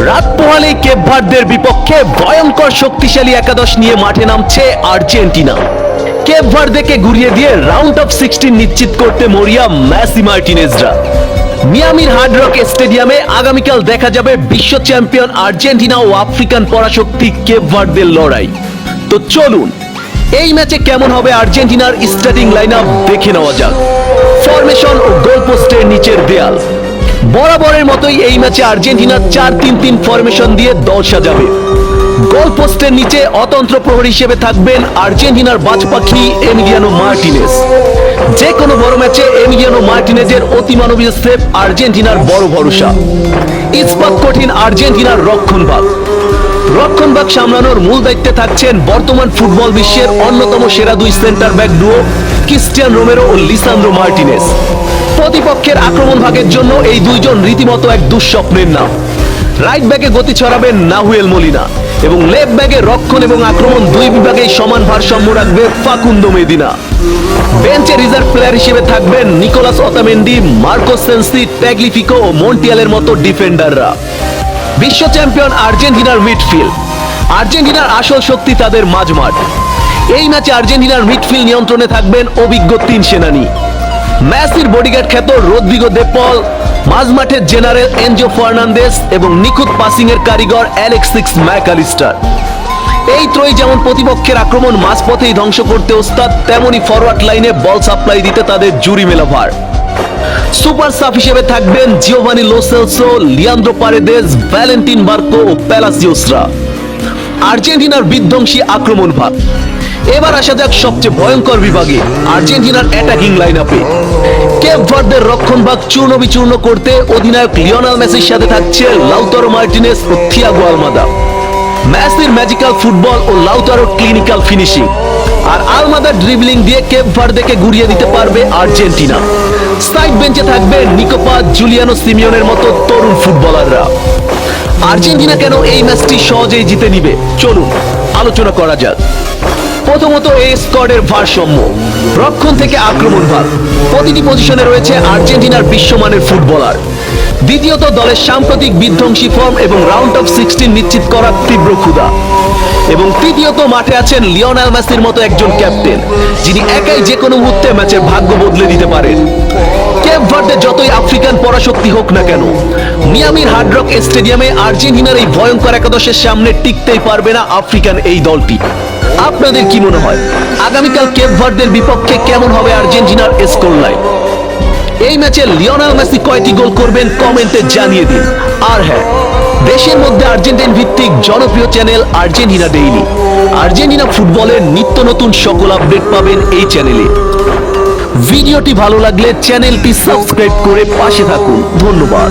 রাত পোহালেই কেপ ভার্দের বিপক্ষে ভয়ঙ্কর শক্তিশালী একাদশ নিয়ে মাঠে নামছে আর্জেন্টিনা। কেপ ভার্দেকে ঘুরিয়ে দিয়ে রাউন্ড অফ 16 নিশ্চিত করতে মরিয়া মেসি মার্টিনেজরা। মিয়ামির হার্ড রক স্টেডিয়ামে আগামীকাল দেখা যাবে বিশ্ব চ্যাম্পিয়ন আর্জেন্টিনা ও আফ্রিকান পরাশক্তি কেপ ভার্দের লড়াই। তো চলুন এই ম্যাচে কেমন হবে আর্জেন্টিনার স্টার্টিং লাইনআপ দেখে নেওয়া যাক। ফরমেশন ও গোলপোস্টের নিচের দেয়াল। বরাবরের মতোই এই ম্যাচে আর্জেন্টিনা 4-3-3 ফরমেশন দিয়ে দল সাজাবে। গোলপোস্টের নিচে অতন্ত্র প্রহরী হিসেবে থাকবেন আর্জেন্টিনার বাজপাখি এমিলিয়ানো মার্টিনেজ। যে কোনো বড় ম্যাচে এমিলিয়ানো মার্টিনেজের অতিমানবীয় সেভ আর্জেন্টিনার বড় ভরসা। ইস্পাত কঠিন আর্জেন্টিনার রক্ষণভাগ সামলানোর মূল দায়িত্বে থাকছেন বর্তমান ফুটবল বিশ্বের অন্যতম সেরা দুই center back duo Cristian Romero ও লিসান্দ্রো মার্টিনেজ। প্রতিপক্ষের আক্রমণ ভাগের জন্য এই দুইজন রীতিমতো এক দুঃস্বপ্নের নাম। রাইট ব্যাকে গতি ছড়াবেন নাহুয়েল মলিনা এবং লেফট ব্যাকে রক্ষণ এবং আক্রমণ দুই বিভাগেই সমান ভারসাম্য রাখবে ফাকুন্দো মেদিনা। বেঞ্চে রিজার্ভ প্লেয়ার হিসেবে থাকবেন নিকোলাস অতামেন্ডি, মার্কোস সেন্সি, ট্যাগলিফিকো ও মন্টিয়ালের মতো ডিফেন্ডাররা। বিশ্ব চ্যাম্পিয়ন আর্জেন্টিনার মিডফিল্ড। আর্জেন্টিনার আসল শক্তি তাদের মাঝমাঠ। এই ম্যাচে আর্জেন্টিনার মিডফিল্ড নিয়ন্ত্রণে থাকবেন অভিজ্ঞ তিন সেনানী। মেসির বডিগার্ড খ্যাত রদ্রিগো দে পল, মাঝমাঠের জেনারেল এনজো ফার্নান্দেস এবং নিখুঁত পাসিং এর কারিগর অ্যালেক্সিস ম্যাকঅ্যালিস্টার। এই ত্রয়ী যেমন প্রতিপক্ষের আক্রমণ মাঝপথেই ধ্বংস করতে ওস্তাদ, তেমনি ফরওয়ার্ড লাইনে বল সাপ্লাই দিতে তাদের জুরি মেলা ভার। সুপার সাব হিসেবে থাকবেন Giovani Lo Celso, Leandro Paredes, Valentin Barco ও প্যালাসিওসরা। আর্জেন্টিনার বিধ্বংসী আক্রমণ ভাগ। এবার আসা যাক সবচেয়ে ভয়ঙ্কর বিভাগে, আর্জেন্টিনার অ্যাটাকিং লাইনআপে। কেপ ভার্দের রক্ষণভাগ চূর্ণ বিচূর্ণ করতে অধিনায়ক লিওনেল মেসির সাথে থাকছে লাউতারো মার্টিনেজ ও থিয়াগো আলমাদা। মেসির ম্যাজিক্যাল ফুটবল ও লাউতারোর ক্লিনিক্যাল ফিনিশিং আর আলমাদার ড্রিবলিং দিয়ে কেপ ভার্দেকে গুড়িয়ে দিতে পারবে আর্জেন্টিনা। সাইড বেঞ্চে থাকবে নিকোপা, জুলিয়ানো সিমিওনের মতো তরুণ ফুটবলাররা। আর্জেন্টিনা কেন এই ম্যাচটি সহজেই জিতে নিবে চলুন আলোচনা করা যাক। প্রথমত এই স্কোয়াডের ভারসাম্য। রক্ষণ থেকে আক্রমণ ভাগ প্রতিটি পজিশনে রয়েছে আর্জেন্টিনার বিশ্বমানের ফুটবলার। দ্বিতীয়ত দলের সাম্প্রতিক বিধ্বংসী ফর্ম এবং রাউন্ড অফ 16 নিশ্চিত করার তীব্র ক্ষুধা। এবং তৃতীয়ত মাঠে আছেন লিওনেল মেসির মতো একজন ক্যাপ্টেন, যিনি একাই যে কোনো মুহূর্তে ম্যাচের ভাগ্য বদলে দিতে পারেন। কেপ ভার্দে যতই আফ্রিকান পরাশক্তি হোক না কেন, মিয়ামির হার্ড রক স্টেডিয়ামে আর্জেন্টিনার এই ভয়ঙ্কর একাদশের সামনে টিকতেই পারবে না আফ্রিকান এই দলটি। আপনাদের কি মনে হয় আগামীকাল কেপ ভার্দের বিপক্ষে কেমন হবে আর্জেন্টিনার স্কোর লাইন? এই ম্যাচে লিওনেল মেসি কয়টি গোল করবেন কমেন্টে জানিয়ে দিন। আর হ্যাঁ, দেশের মধ্যে আর্জেন্টিন ভিত্তিক জনপ্রিয় চ্যানেল আর্জেন্টিনা ডেইলি, আর্জেন্টিনা ফুটবলের নিত্য নতুন সকল আপডেট পাবেন এই চ্যানেলে। ভিডিওটি ভালো লাগলে চ্যানেলটি সাবস্ক্রাইব করে পাশে থাকুন। ধন্যবাদ।